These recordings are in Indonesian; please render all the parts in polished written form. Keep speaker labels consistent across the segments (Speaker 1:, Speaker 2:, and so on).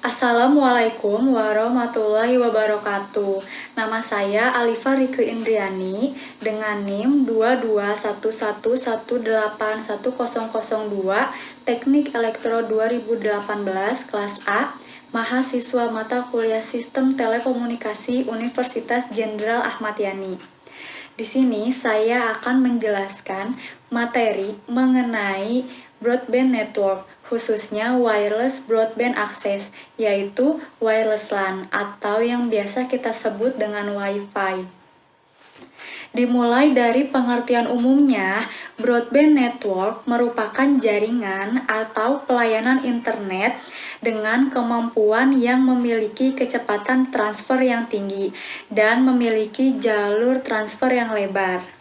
Speaker 1: Assalamualaikum warahmatullahi wabarakatuh. Nama saya Alifa Rike Indriani dengan NIM 2211181002 Teknik Elektro 2018 kelas A, mahasiswa mata kuliah Sistem Telekomunikasi Universitas Jenderal Ahmad Yani. Di sini saya akan menjelaskan materi mengenai broadband network, khususnya wireless broadband access, yaitu wireless LAN atau yang biasa kita sebut dengan Wi-Fi. Dimulai dari pengertian umumnya, broadband network merupakan jaringan atau pelayanan internet dengan kemampuan yang memiliki kecepatan transfer yang tinggi dan memiliki jalur transfer yang lebar.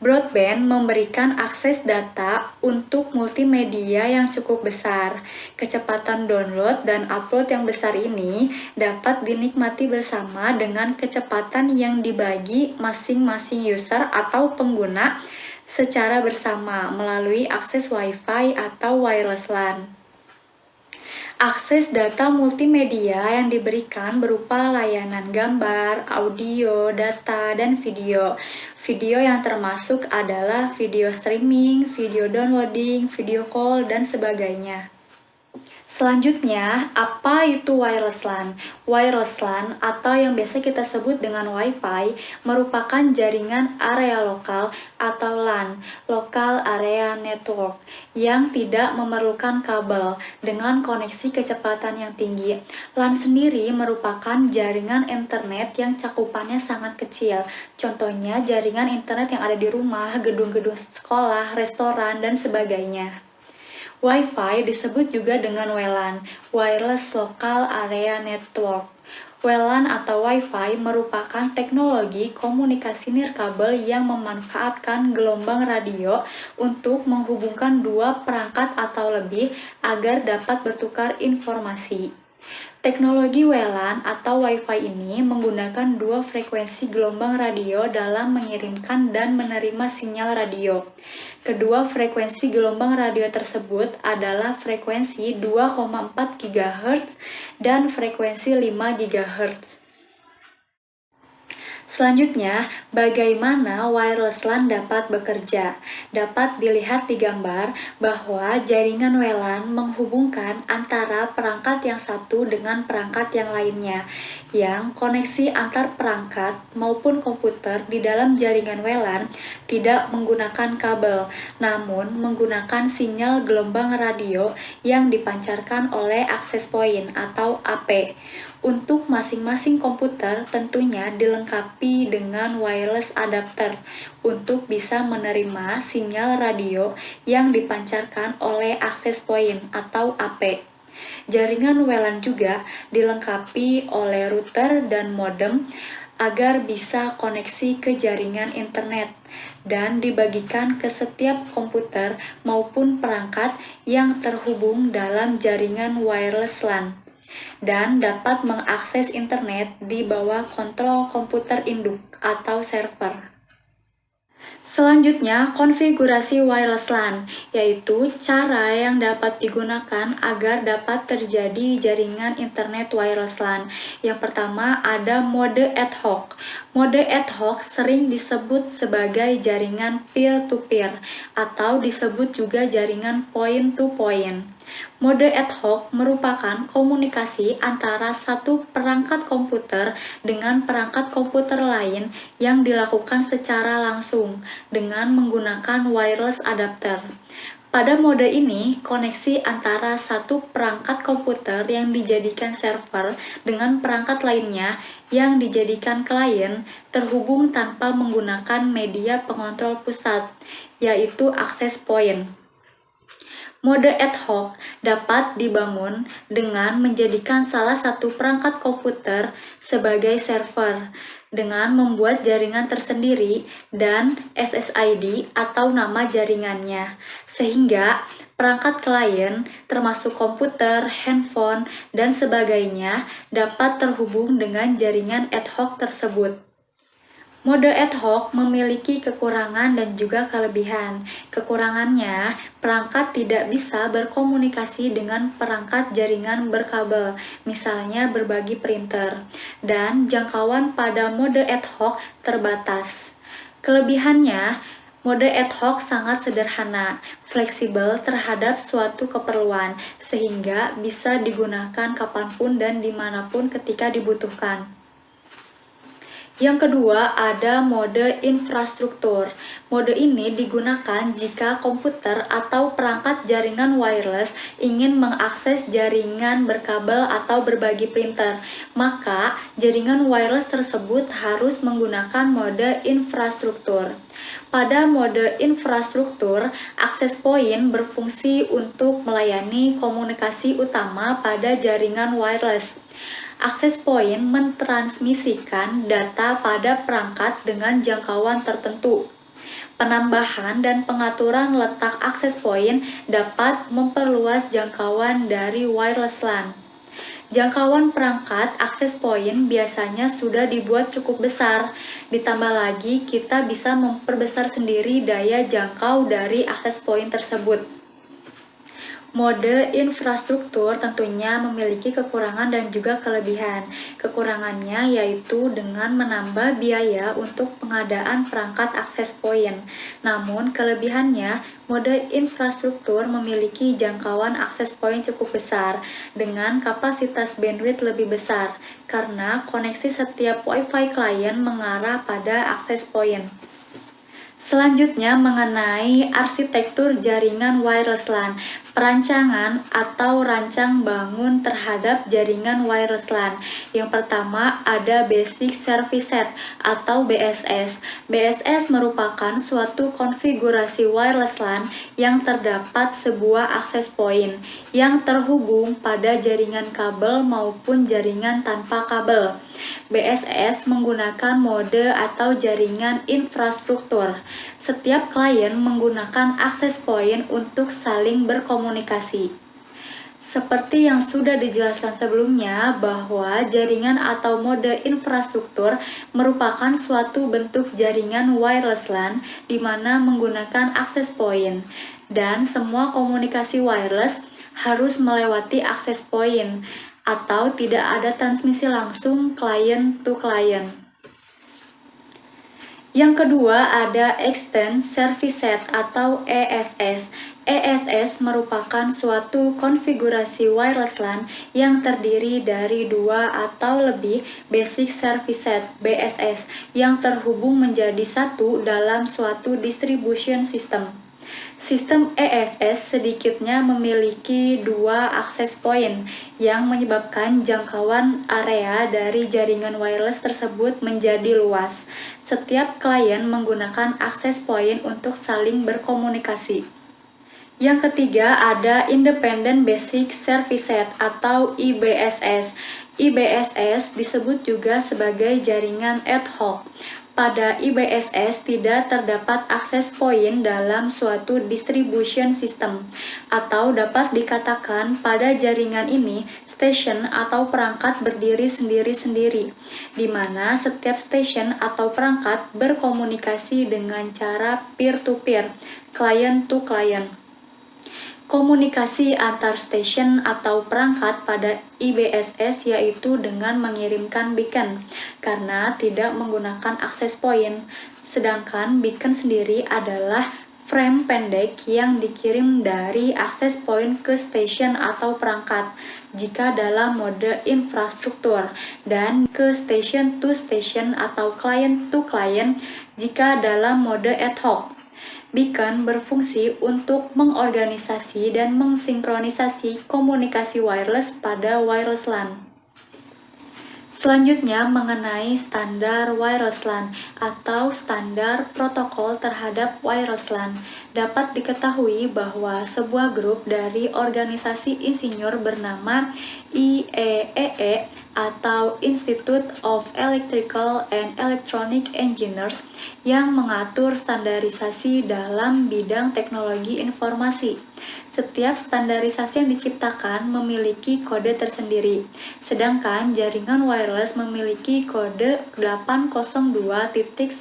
Speaker 1: Broadband memberikan akses data untuk multimedia yang cukup besar. Kecepatan download dan upload yang besar ini dapat dinikmati bersama dengan kecepatan yang dibagi masing-masing user atau pengguna secara bersama melalui akses Wi-Fi atau wireless LAN. Akses data multimedia yang diberikan berupa layanan gambar, audio, data, dan video. Video yang termasuk adalah video streaming, video downloading, video call, dan sebagainya. Selanjutnya, apa itu wireless LAN? Wireless LAN atau yang biasa kita sebut dengan Wi-Fi merupakan jaringan area lokal atau LAN, Local Area Network, yang tidak memerlukan kabel dengan koneksi kecepatan yang tinggi. LAN sendiri merupakan jaringan internet yang cakupannya sangat kecil. Contohnya jaringan internet yang ada di rumah, gedung-gedung sekolah, restoran, dan sebagainya. Wi-Fi disebut juga dengan WLAN, Wireless Local Area Network. WLAN atau Wi-Fi merupakan teknologi komunikasi nirkabel yang memanfaatkan gelombang radio untuk menghubungkan dua perangkat atau lebih agar dapat bertukar informasi. Teknologi WLAN atau Wi-Fi ini menggunakan dua frekuensi gelombang radio dalam mengirimkan dan menerima sinyal radio. Kedua frekuensi gelombang radio tersebut adalah frekuensi 2,4 GHz dan frekuensi 5 GHz. Selanjutnya, bagaimana wireless LAN dapat bekerja? Dapat dilihat di gambar bahwa jaringan WLAN menghubungkan antara perangkat yang satu dengan perangkat yang lainnya, yang koneksi antar perangkat maupun komputer di dalam jaringan WLAN tidak menggunakan kabel, namun menggunakan sinyal gelombang radio yang dipancarkan oleh access point atau AP. Untuk masing-masing komputer tentunya dilengkapi dengan wireless adapter untuk bisa menerima sinyal radio yang dipancarkan oleh access point atau AP. Jaringan WLAN juga dilengkapi oleh router dan modem agar bisa koneksi ke jaringan internet dan dibagikan ke setiap komputer maupun perangkat yang terhubung dalam jaringan wireless LAN dan dapat mengakses internet di bawah kontrol komputer induk atau server. Selanjutnya, konfigurasi wireless LAN, yaitu cara yang dapat digunakan agar dapat terjadi jaringan internet wireless LAN. Yang pertama ada mode ad hoc. Mode ad hoc sering disebut sebagai jaringan peer-to-peer atau disebut juga jaringan point-to-point. Mode ad hoc merupakan komunikasi antara satu perangkat komputer dengan perangkat komputer lain yang dilakukan secara langsung dengan menggunakan wireless adapter. Pada mode ini, koneksi antara satu perangkat komputer yang dijadikan server dengan perangkat lainnya yang dijadikan klien terhubung tanpa menggunakan media pengontrol pusat, yaitu access point. Mode ad hoc dapat dibangun dengan menjadikan salah satu perangkat komputer sebagai server dengan membuat jaringan tersendiri dan SSID atau nama jaringannya, sehingga perangkat klien termasuk komputer, handphone, dan sebagainya dapat terhubung dengan jaringan ad hoc tersebut. Mode ad hoc memiliki kekurangan dan juga kelebihan. Kekurangannya, perangkat tidak bisa berkomunikasi dengan perangkat jaringan berkabel, misalnya berbagi printer, dan jangkauan pada mode ad hoc terbatas. Kelebihannya, mode ad hoc sangat sederhana, fleksibel terhadap suatu keperluan, sehingga bisa digunakan kapanpun dan dimanapun ketika dibutuhkan. Yang kedua, ada mode infrastruktur. Mode ini digunakan jika komputer atau perangkat jaringan wireless ingin mengakses jaringan berkabel atau berbagi printer. Maka, jaringan wireless tersebut harus menggunakan mode infrastruktur. Pada mode infrastruktur, akses point berfungsi untuk melayani komunikasi utama pada jaringan wireless. Akses point mentransmisikan data pada perangkat dengan jangkauan tertentu. Penambahan dan pengaturan letak akses point dapat memperluas jangkauan dari wireless LAN. Jangkauan perangkat akses point biasanya sudah dibuat cukup besar. Ditambah lagi, kita bisa memperbesar sendiri daya jangkau dari akses point tersebut. Mode infrastruktur tentunya memiliki kekurangan dan juga kelebihan. Kekurangannya yaitu dengan menambah biaya untuk pengadaan perangkat akses point. Namun kelebihannya, mode infrastruktur memiliki jangkauan akses point cukup besar dengan kapasitas bandwidth lebih besar karena koneksi setiap Wi-Fi klien mengarah pada akses point. Selanjutnya mengenai arsitektur jaringan wireless LAN, perancangan atau rancang bangun terhadap jaringan wireless LAN. Yang pertama ada Basic Service Set atau BSS. BSS merupakan suatu konfigurasi wireless LAN yang terdapat sebuah akses point yang terhubung pada jaringan kabel maupun jaringan tanpa kabel. BSS menggunakan mode atau jaringan infrastruktur. Setiap klien menggunakan akses point untuk saling berkomunikasi. Seperti yang sudah dijelaskan sebelumnya bahwa jaringan atau mode infrastruktur merupakan suatu bentuk jaringan wireless LAN di mana menggunakan akses point dan semua komunikasi wireless harus melewati akses point atau tidak ada transmisi langsung client to client. Yang kedua ada Extend Service Set atau ESS. ESS merupakan suatu konfigurasi wireless LAN yang terdiri dari dua atau lebih Basic Service Set (BSS) yang terhubung menjadi satu dalam suatu distribution system. Sistem ESS sedikitnya memiliki dua akses point yang menyebabkan jangkauan area dari jaringan wireless tersebut menjadi luas. Setiap klien menggunakan akses point untuk saling berkomunikasi. Yang ketiga ada Independent Basic Service Set atau IBSS. IBSS disebut juga sebagai jaringan ad hoc. Pada IBSS tidak terdapat akses point dalam suatu distribution system, atau dapat dikatakan pada jaringan ini station atau perangkat berdiri sendiri-sendiri, di mana setiap station atau perangkat berkomunikasi dengan cara peer-to-peer, client-to-client. Komunikasi antar station atau perangkat pada IBSS yaitu dengan mengirimkan beacon karena tidak menggunakan akses point. Sedangkan beacon sendiri adalah frame pendek yang dikirim dari akses point ke station atau perangkat jika dalam mode infrastruktur dan ke station to station atau client to client jika dalam mode ad hoc. Beacon berfungsi untuk mengorganisasi dan mensinkronisasi komunikasi wireless pada wireless LAN. Selanjutnya mengenai standar wireless LAN atau standar protokol terhadap wireless LAN. Dapat diketahui bahwa sebuah grup dari organisasi insinyur bernama IEEE atau Institute of Electrical and Electronic Engineers yang mengatur standarisasi dalam bidang teknologi informasi. Setiap standarisasi yang diciptakan memiliki kode tersendiri, sedangkan jaringan wireless memiliki kode 802.11.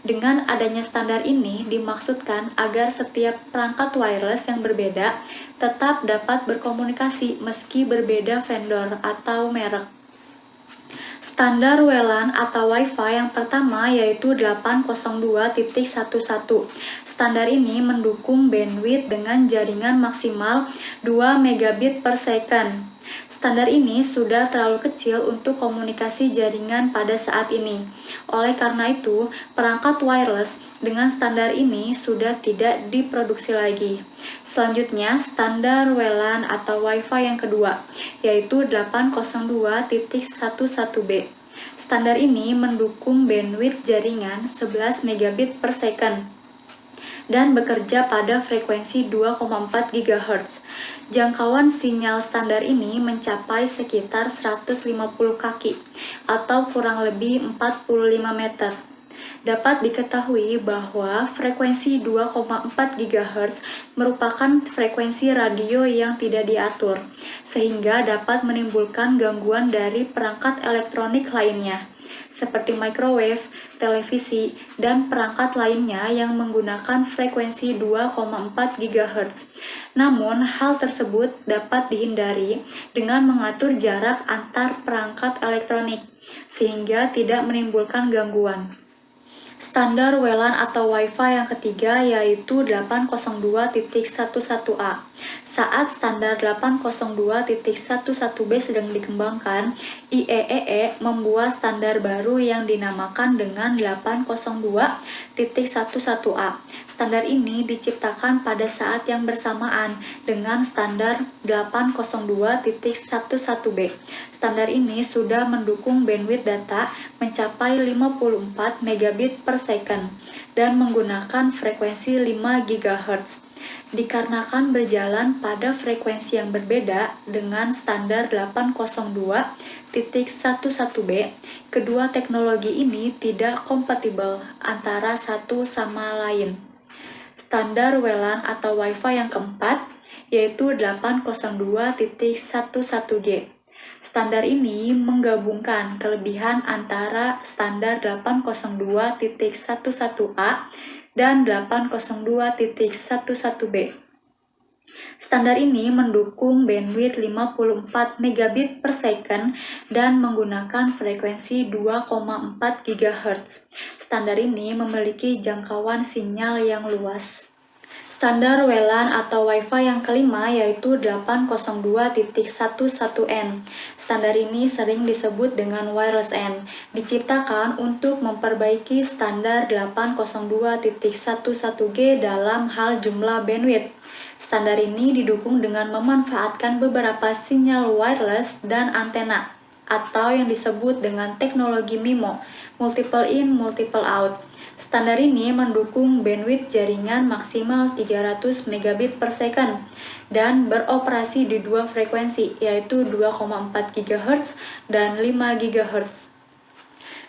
Speaker 1: Dengan adanya standar ini dimaksudkan agar setiap perangkat wireless yang berbeda tetap dapat berkomunikasi meski berbeda vendor atau merek. Standar WLAN atau Wi-Fi yang pertama yaitu 802.11. Standar ini mendukung bandwidth dengan jaringan maksimal 2 megabit per second. Standar ini sudah terlalu kecil untuk komunikasi jaringan pada saat ini. Oleh karena itu, perangkat wireless dengan standar ini sudah tidak diproduksi lagi. Selanjutnya, standar WLAN atau Wi-Fi yang kedua, yaitu 802.11b. Standar ini mendukung bandwidth jaringan 11 megabit per second dan bekerja pada frekuensi 2,4 GHz. Jangkauan sinyal standar ini mencapai sekitar 150 kaki atau kurang lebih 45 meter. Dapat diketahui bahwa frekuensi 2,4 GHz merupakan frekuensi radio yang tidak diatur, sehingga dapat menimbulkan gangguan dari perangkat elektronik lainnya, seperti microwave, televisi, dan perangkat lainnya yang menggunakan frekuensi 2,4 GHz. Namun, hal tersebut dapat dihindari dengan mengatur jarak antar perangkat elektronik, sehingga tidak menimbulkan gangguan. Standar WLAN atau Wi-Fi yang ketiga yaitu 802.11a. Saat standar 802.11b sedang dikembangkan, IEEE membuat standar baru yang dinamakan dengan 802.11a. Standar ini diciptakan pada saat yang bersamaan dengan standar 802.11b. Standar ini sudah mendukung bandwidth data mencapai 54 megabit per second dan menggunakan frekuensi 5 GHz. Dikarenakan berjalan pada frekuensi yang berbeda dengan standar 802.11b, kedua teknologi ini tidak kompatibel antara satu sama lain. Standar WLAN atau Wi-Fi yang keempat yaitu 802.11g. Standar ini menggabungkan kelebihan antara standar 802.11a dan 802.11b. Standar ini mendukung bandwidth 54 megabit per second dan menggunakan frekuensi 2,4 GHz. Standar ini memiliki jangkauan sinyal yang luas. Standar WLAN atau Wi-Fi yang kelima yaitu 802.11n. Standar ini sering disebut dengan wireless N, diciptakan untuk memperbaiki standar 802.11g dalam hal jumlah bandwidth. Standar ini didukung dengan memanfaatkan beberapa sinyal wireless dan antena, atau yang disebut dengan teknologi MIMO, multiple in, multiple out. Standar ini mendukung bandwidth jaringan maksimal 300 megabit per second dan beroperasi di dua frekuensi, yaitu 2,4 GHz dan 5 GHz.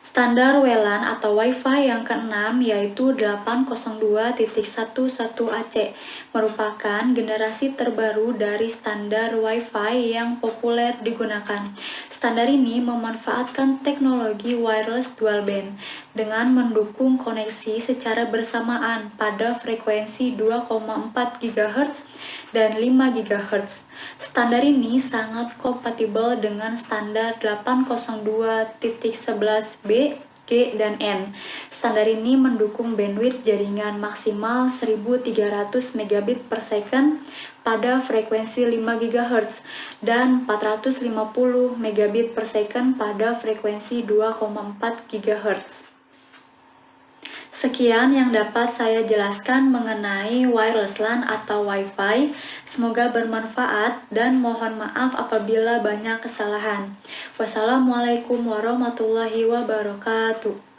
Speaker 1: Standar WLAN atau Wi-Fi yang keenam yaitu 802.11ac merupakan generasi terbaru dari standar Wi-Fi yang populer digunakan. Standar ini memanfaatkan teknologi wireless dual band dengan mendukung koneksi secara bersamaan pada frekuensi 2,4 GHz dan 5 GHz. Standar ini sangat kompatibel dengan standar 802.11b, G, dan N. Standar ini mendukung bandwidth jaringan maksimal 1300 megabit per second pada frekuensi 5 GHz dan 450 megabit per second pada frekuensi 2,4 GHz. Sekian yang dapat saya jelaskan mengenai wireless LAN atau Wi-Fi. Semoga bermanfaat dan mohon maaf apabila banyak kesalahan. Wassalamualaikum warahmatullahi wabarakatuh.